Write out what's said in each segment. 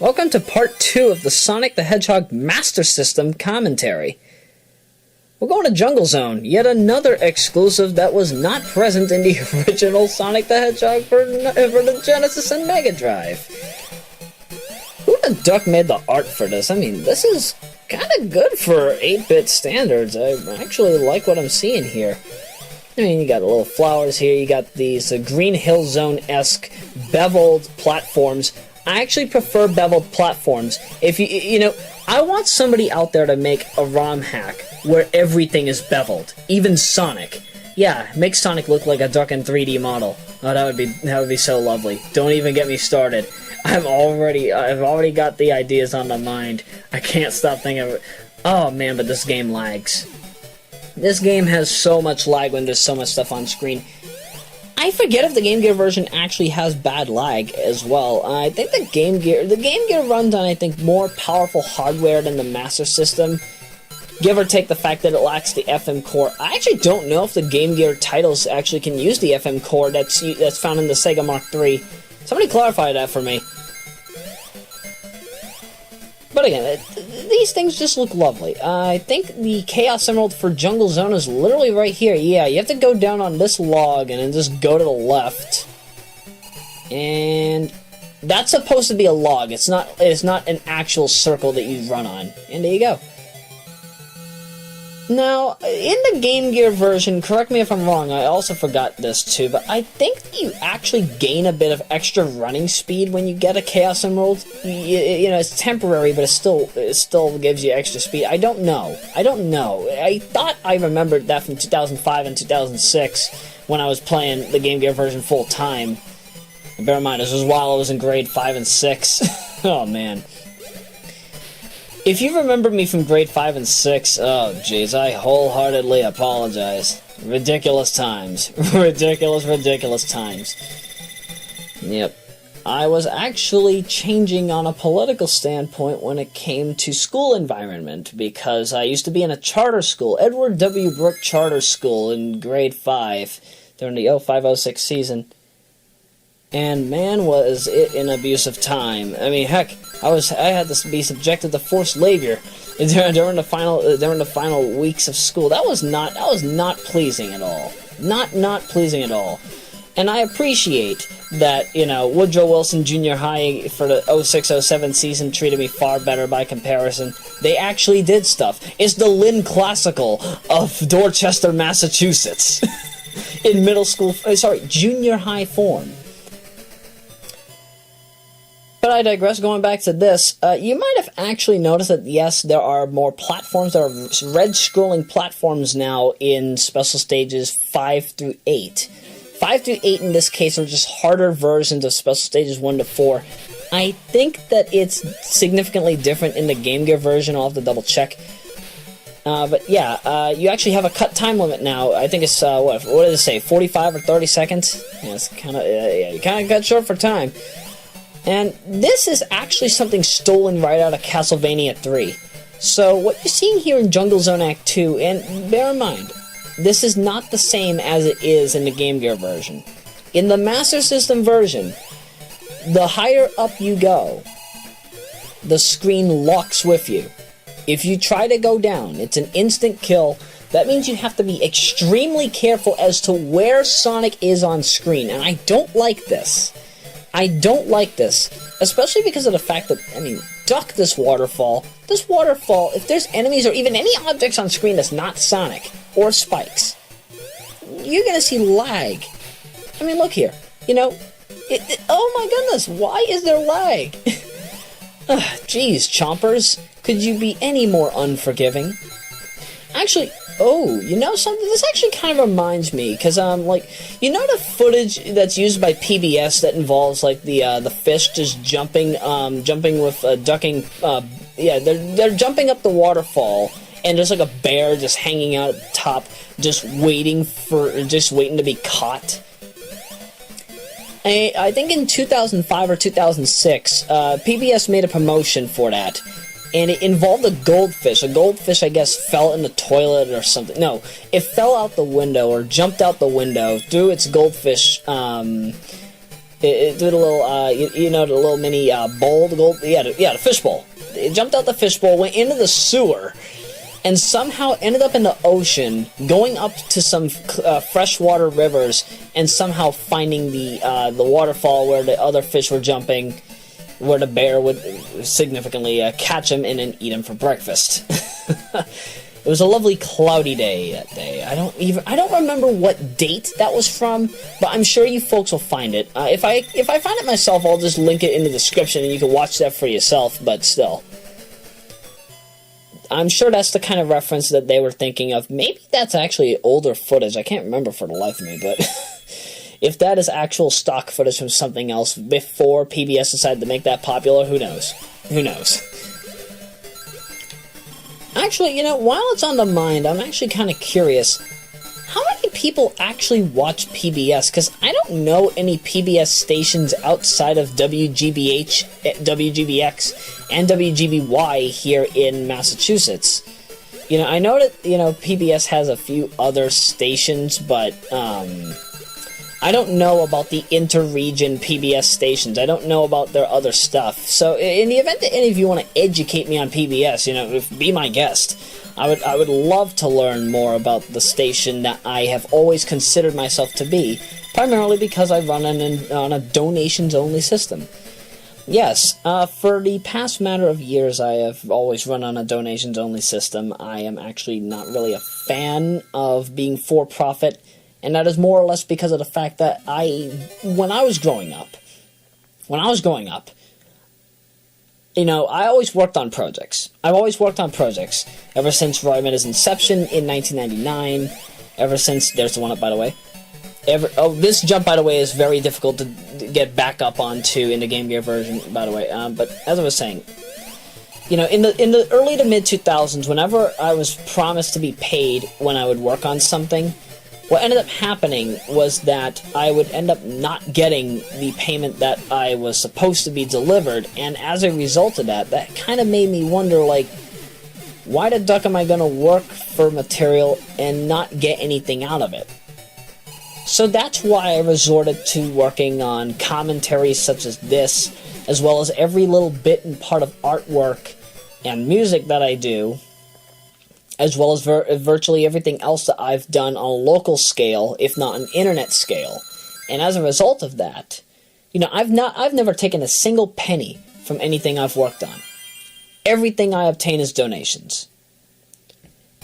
Welcome to part 2 of the Sonic the Hedgehog Master System commentary. We're going to Jungle Zone, yet another exclusive that was not present in the original Sonic the Hedgehog for the Genesis and Mega Drive. Who the duck made the art for this? I mean, this is kind of good for 8-bit standards. I actually like what I'm seeing here. I mean, you got the little flowers here, you got these Green Hill Zone-esque beveled platforms. I actually prefer beveled platforms. If you know, I want somebody out there to make a ROM hack where everything is beveled, even Sonic. Yeah, make Sonic look like a duck in 3D model. Oh, that would be so lovely. Don't even get me started. I've already got the ideas on my mind. I can't stop thinking of it. Oh man, but this game lags. This game has so much lag when there's so much stuff on screen. I forget if the Game Gear version actually has bad lag as well. I think the Game Gear runs on, I think, more powerful hardware than the Master System. Give or take the fact that it lacks the FM core. I actually don't know if the Game Gear titles actually can use the FM core that's found in the Sega Mark III. Somebody clarify that for me. But again, these things just look lovely. I think the Chaos Emerald for Jungle Zone is literally right here. Yeah, you have to go down on this log and then just go to the left. And that's supposed to be a log. It's not an actual circle that you run on. And there you go. Now, in the Game Gear version, correct me if I'm wrong, I also forgot this too, but I think that you actually gain a bit of extra running speed when you get a Chaos Emerald. You know, it's temporary, but it still gives you extra speed. I don't know. I thought I remembered that from 2005 and 2006 when I was playing the Game Gear version full time. And bear in mind, this was while I was in grade 5 and 6. Oh man. If you remember me from grade 5 and 6, oh jeez, I wholeheartedly apologize. Ridiculous times. ridiculous times. Yep. I was actually changing on a political standpoint when it came to school environment, because I used to be in a charter school, Edward W. Brooke Charter School, in grade 5, during the 05-06 season. And man, was it an abusive time. I mean, heck, I had to be subjected to forced labor during the final weeks of school. That was not pleasing at all. Not pleasing at all. And I appreciate that, you know, Woodrow Wilson Junior High for the 06-07 season treated me far better by comparison. They actually did stuff. It's the Lynn Classical of Dorchester, Massachusetts. In junior high form. But I digress, going back to this, you might have actually noticed that, yes, there are more platforms. There are red-scrolling platforms now in Special Stages 5 through 8. 5 through 8 in this case are just harder versions of Special Stages 1 to 4. I think that it's significantly different in the Game Gear version. I'll have to double-check. But yeah, you actually have a cut time limit now. I think it's, what did it say, 45 or 30 seconds? Yeah, it's kind of, you kind of cut short for time. And this is actually something stolen right out of Castlevania 3. So what you're seeing here in Jungle Zone Act 2, and bear in mind, this is not the same as it is in the Game Gear version. In the Master System version, the higher up you go, the screen locks with you. If you try to go down, it's an instant kill. That means you have to be extremely careful as to where Sonic is on screen, and I don't like this. I don't like this, especially because of the fact that, I mean, duck this waterfall. This waterfall, if there's enemies or even any objects on screen that's not Sonic or Spikes, you're gonna see lag. I mean, look here. You know, oh my goodness, why is there lag? Jeez, Chompers, could you be any more unforgiving? Actually, oh, you know something? This actually kind of reminds me, because, like, you know the footage that's used by PBS that involves, like, the fish just jumping with, ducking, yeah, they're jumping up the waterfall, and there's, like, a bear just hanging out at the top, just waiting to be caught. I think in 2005 or 2006, PBS made a promotion for that. And it involved a goldfish. A goldfish, I guess, fell in the toilet or something. No, it fell out the window or jumped out the window, threw its goldfish It did a little, you know, the little mini bowl, the fishbowl. It jumped out the fishbowl, went into the sewer, and somehow ended up in the ocean, going up to some freshwater rivers, and somehow finding the waterfall where the other fish were jumping, where the bear would significantly catch him and then eat him for breakfast. It was a lovely cloudy day that day. I don't remember what date that was from, but I'm sure you folks will find it. If I find it myself, I'll just link it in the description and you can watch that for yourself, but still. I'm sure that's the kind of reference that they were thinking of. Maybe that's actually older footage. I can't remember for the life of me, but if that is actual stock footage from something else before PBS decided to make that popular, who knows? Who knows? Actually, you know, while it's on the mind, I'm actually kind of curious. How many people actually watch PBS? Because I don't know any PBS stations outside of WGBH, WGBX, and WGBY here in Massachusetts. You know, I know that, you know, PBS has a few other stations, but, I don't know about the inter-region PBS stations. I don't know about their other stuff. So, in the event that any of you want to educate me on PBS, you know, be my guest. I would love to learn more about the station that I have always considered myself to be, primarily because I run on a donations-only system. Yes, for the past matter of years, I have always run on a donations-only system. I am actually not really a fan of being for-profit, and that is more or less because of the fact that when I was growing up, you know, I always worked on projects. I've always worked on projects ever since Royameadow's inception in 1999. Ever since, there's the one up, by the way. This jump, by the way, is very difficult to get back up onto in the Game Gear version, by the way. But as I was saying, you know, in the early to mid 2000s, whenever I was promised to be paid when I would work on something, what ended up happening was that I would end up not getting the payment that I was supposed to be delivered, and as a result of that, that kind of made me wonder, like, why the duck am I going to work for material and not get anything out of it? So that's why I resorted to working on commentaries such as this, as well as every little bit and part of artwork and music that I do, as well as virtually everything else that I've done on a local scale, if not an internet scale. And as a result of that, you know, I've never taken a single penny from anything I've worked on. Everything I obtain is donations.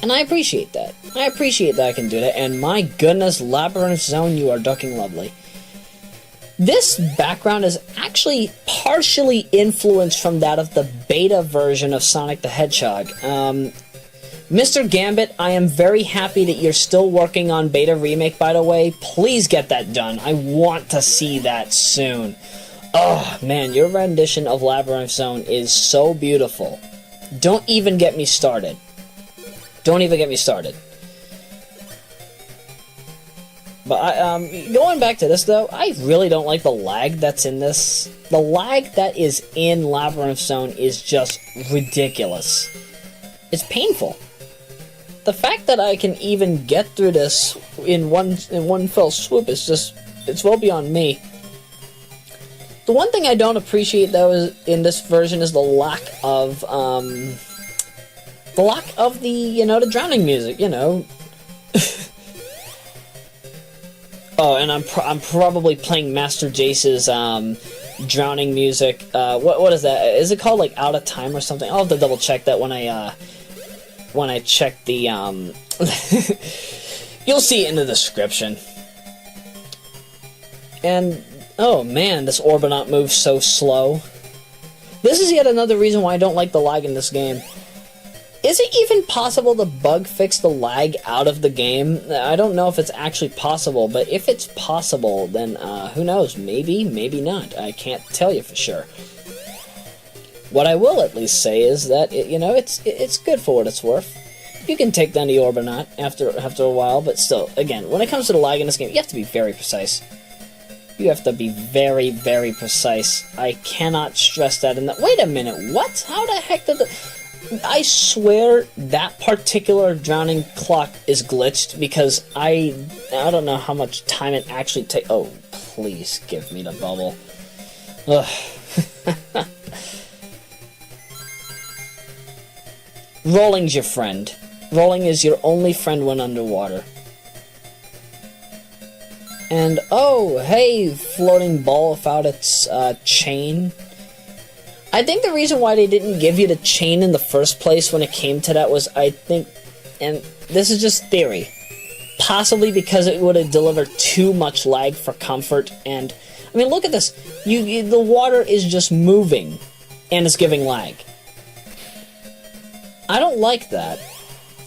And I appreciate that. I appreciate that I can do that, and my goodness, Labyrinth Zone, you are ducking lovely. This background is actually partially influenced from that of the beta version of Sonic the Hedgehog. Mr. Gambit, I am very happy that you're still working on beta remake, by the way. Please get that done. I want to see that soon. Oh, man, your rendition of Labyrinth Zone is so beautiful. Don't even get me started. Don't even get me started. But going back to this, though, I really don't like the lag that's in this. The lag that is in Labyrinth Zone is just ridiculous. It's painful. The fact that I can even get through this in one fell swoop is just, it's well beyond me. The one thing I don't appreciate, though, is in this version is the lack of the, you know, the drowning music, you know. Oh, and I'm probably playing Master Jace's drowning music. What is that? Is it called like Out of Time or something? I'll have to double check that when I check the you'll see it in the description. And oh man, this Orbinaut moves so slow. This is yet another reason why I don't like the lag in this game. Is it even possible to bug fix the lag out of the game? I don't know if it's actually possible, but if it's possible, then who knows? Maybe, maybe not. I can't tell you for sure. What I will at least say is that it's good for what it's worth. You can take down the Orbinaut after a while, but still, again, when it comes to the lag in this game, you have to be very precise. You have to be very, very precise. I cannot stress that enough. Wait a minute, what? How the heck did the... I swear that particular drowning clock is glitched because I don't know how much time it actually takes. Oh, please give me the bubble. Ugh. Rolling's your friend. Rolling is your only friend when underwater. And, oh, hey, floating ball without its chain. I think the reason why they didn't give you the chain in the first place when it came to that was, I think, and this is just theory, possibly because it would have delivered too much lag for comfort. And, I mean, look at this. The water is just moving, and it's giving lag. I don't like that.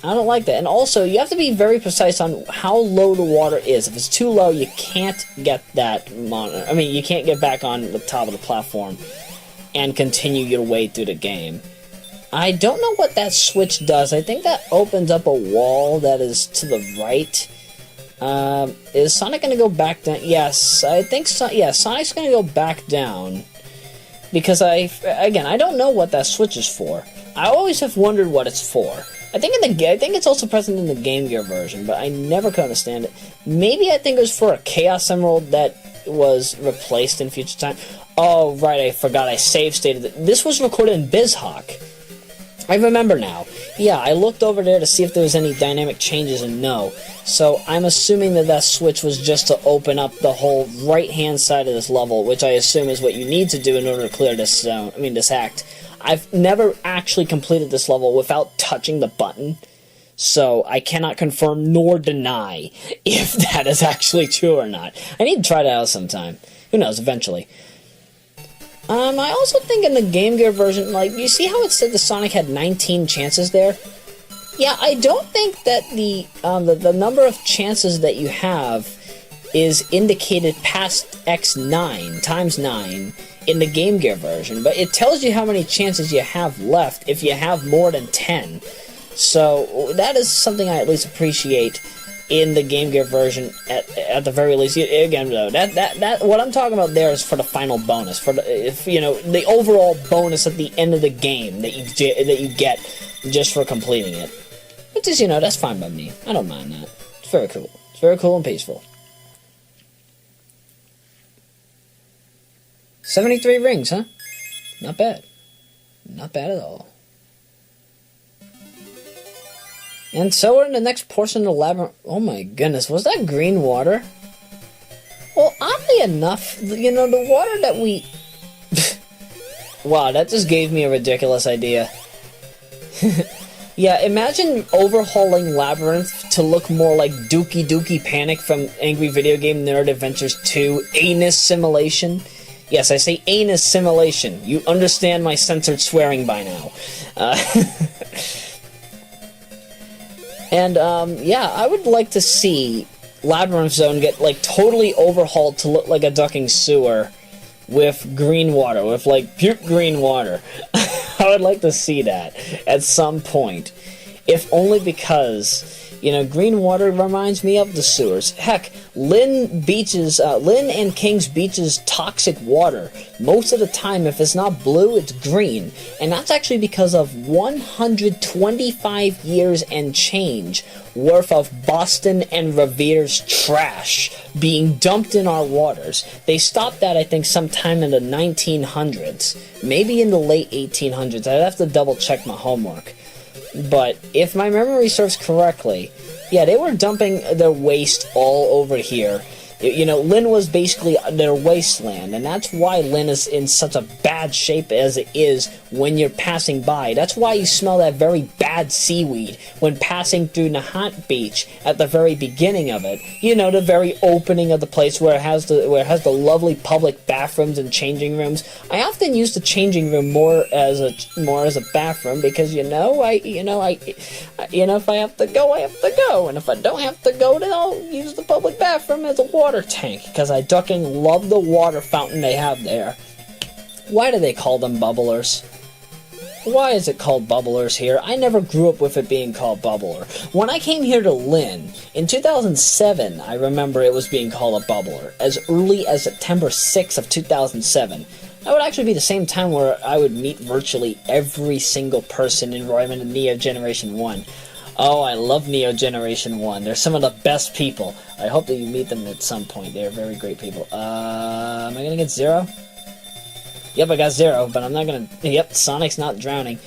I don't like that. And also, you have to be very precise on how low the water is. If it's too low, you can't get that monitor. I mean, you can't get back on the top of the platform and continue your way through the game. I don't know what that switch does. I think that opens up a wall that is to the right. Is Sonic going to go back down? Yes, I think so. Yeah, Sonic's going to go back down. Because again, I don't know what that switch is for. I always have wondered what it's for. I think it's also present in the Game Gear version, but I never could understand it. Maybe I think it was for a Chaos Emerald that was replaced in future time. Oh, right, I forgot I save stated it. This was recorded in BizHawk. I remember now. Yeah, I looked over there to see if there was any dynamic changes, and no. So I'm assuming that that switch was just to open up the whole right-hand side of this level, which I assume is what you need to do in order to clear this zone. I mean, this act. I've never actually completed this level without touching the button, so I cannot confirm nor deny if that is actually true or not. I need to try that out sometime. Who knows, eventually. I also think in the Game Gear version, like, you see how it said the Sonic had 19 chances there? Yeah, I don't think that the number of chances that you have is indicated past X9, times 9, in the Game Gear version, but it tells you how many chances you have left if you have more than 10. So that is something I at least appreciate in the Game Gear version at the very least. Again, though, that what I'm talking about there is for the final bonus, for the overall bonus at the end of the game that you get just for completing it. Which is, that's fine by me. I don't mind that. It's very cool. It's very cool and peaceful. 73 rings, huh? Not bad. Not bad at all. And so we're in the next portion of the labyrinth. Oh my goodness, was that green water? Well, oddly enough, the water that we... Wow, that just gave me a ridiculous idea. Yeah, imagine overhauling Labyrinth to look more like Dookie Dookie Panic from Angry Video Game Nerd Adventures 2, Anus Simulation. Yes, I say anus simulation. You understand my censored swearing by now. Yeah, I would like to see Labyrinth Zone get, totally overhauled to look like a ducking sewer with green water, with, puke green water. I would like to see that at some point. If only because... green water reminds me of the sewers. Heck, Lynn and King's Beach's toxic water, most of the time, if it's not blue, it's green. And that's actually because of 125 years and change worth of Boston and Revere's trash being dumped in our waters. They stopped that, I think, sometime in the 1900s. Maybe in the late 1800s. I'd have to double check my homework. But if my memory serves correctly, yeah, they were dumping their waste all over here. Lynn was basically their wasteland, and that's why Lynn is in such a bad shape as it is when you're passing by. That's why you smell that very bad seaweed when passing through Nahant Beach at the very beginning of it. The very opening of the place where it has the lovely public bathrooms and changing rooms. I often use the changing room more as a bathroom because if I have to go, I have to go, and if I don't have to go, then I'll use the public bathroom as a water tank, because I ducking love the water fountain they have there. Why do they call them bubblers? Why is it called bubblers here? I never grew up with it being called bubbler. When I came here to Lynn, in 2007, I remember it was being called a bubbler, as early as September 6th of 2007. That would actually be the same time where I would meet virtually every single person in Royameadow Generation 1. Oh, I love Neo Generation 1. They're some of the best people. I hope that you meet them at some point. They're very great people. Am I gonna get 0? Yep, I got 0, but I'm not gonna... Yep, Sonic's not drowning.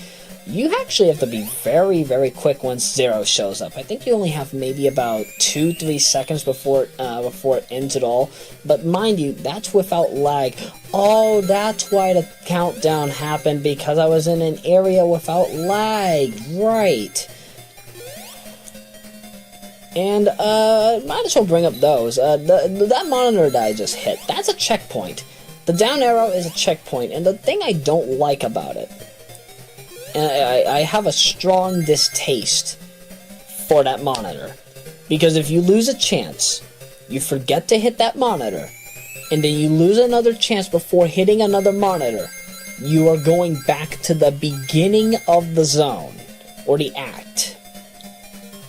You actually have to be very, very quick once 0 shows up. I think you only have maybe about 2-3 seconds before it ends it all. But mind you, that's without lag. Oh, that's why the countdown happened, because I was in an area without lag. Right. And, might as well bring up those. That monitor that I just hit, that's a checkpoint. The down arrow is a checkpoint, and the thing I don't like about it, and I have a strong distaste for that monitor, because if you lose a chance, you forget to hit that monitor, and then you lose another chance before hitting another monitor, you are going back to the beginning of the zone, or the act.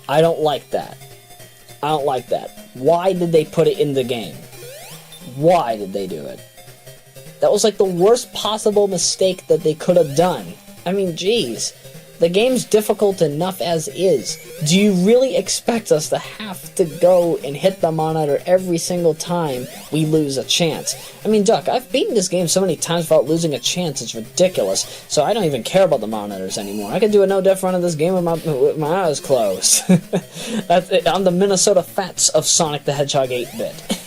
I don't like that. I don't like that. Why did they put it in the game? Why did they do it? That was like the worst possible mistake that they could have done. I mean, geez. The game's difficult enough as is. Do you really expect us to have to go and hit the monitor every single time we lose a chance? I mean, Duck, I've beaten this game so many times without losing a chance, it's ridiculous. So I don't even care about the monitors anymore. I could do a no-def run of this game with my eyes closed. I'm the Minnesota Fats of Sonic the Hedgehog 8-bit.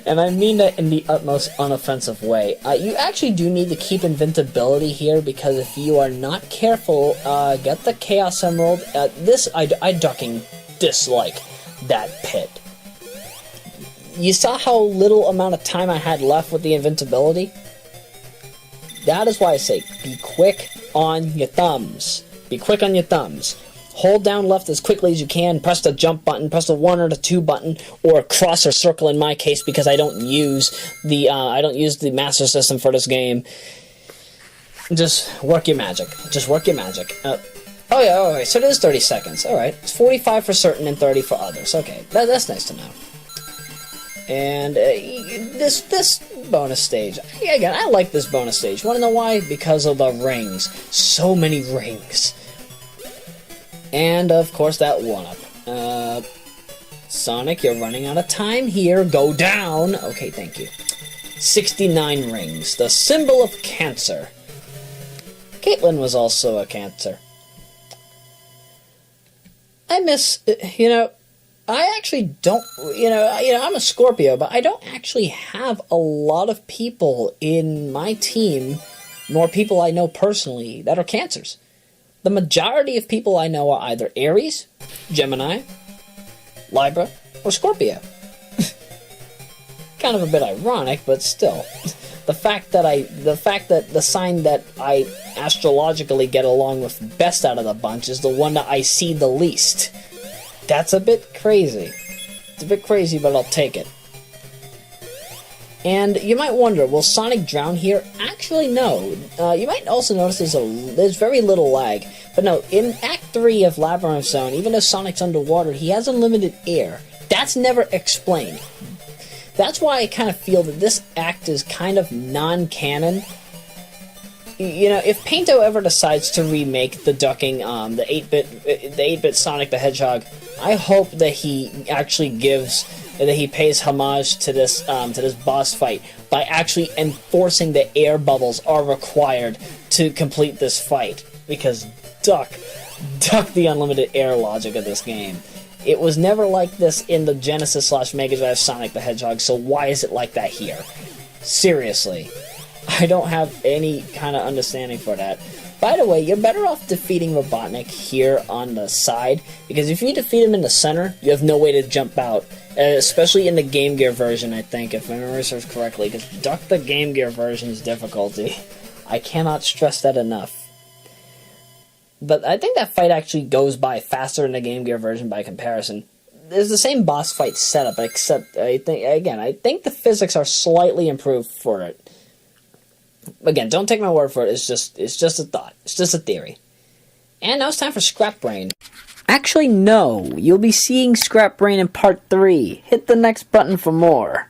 And I mean that in the utmost unoffensive way. You actually do need to keep invincibility here, because if you are not careful, get the Chaos Emerald. I ducking dislike that pit. You saw how little amount of time I had left with the invincibility? That is why I say, be quick on your thumbs. Be quick on your thumbs. Hold down left as quickly as you can, press the jump button, press the 1 or the 2 button, or cross or circle in my case, because I don't use the Master System for this game. Just work your magic. Just work your magic. Oh yeah, alright, so it is 30 seconds. Alright, it's 45 for certain and 30 for others. Okay, that's nice to know. And this bonus stage, again, I like this bonus stage. Want to know why? Because of the rings. So many rings. And, of course, that 1-up. Sonic, you're running out of time here. Go down. Okay, thank you. 69 rings. The symbol of cancer. Caitlin was also a cancer. I miss, I actually don't, I'm a Scorpio, but I don't actually have a lot of people in my team, nor people I know personally, that are cancers. The majority of people I know are either Aries, Gemini, Libra, or Scorpio. Kind of a bit ironic, but still. The fact that the sign that I astrologically get along with best out of the bunch is the one that I see the least. That's a bit crazy. It's a bit crazy, but I'll take it. And you might wonder, will Sonic drown here? Actually, no. You might also notice there's very little lag. But no, in Act 3 of Labyrinth Zone, even though Sonic's underwater, he has unlimited air. That's never explained. That's why I kind of feel that this act is kind of non-canon. If Painto ever decides to remake the ducking, the 8-bit Sonic the Hedgehog, I hope that he actually pays homage to this boss fight by actually enforcing that air bubbles are required to complete this fight. Because duck the unlimited air logic of this game. It was never like this in the Genesis/Mega Drive Sonic the Hedgehog, so why is it like that here? Seriously. I don't have any kind of understanding for that. By the way, you're better off defeating Robotnik here on the side, because if you defeat him in the center, you have no way to jump out. Especially in the Game Gear version, I think, if my memory serves correctly, because duck the Game Gear version's difficulty. I cannot stress that enough. But I think that fight actually goes by faster in the Game Gear version by comparison. There's the same boss fight setup, except I think the physics are slightly improved for it. Again, don't take my word for it. It's just a thought. It's just a theory. And now it's time for Scrap Brain. Actually, no. You'll be seeing Scrap Brain in Part 3. Hit the next button for more.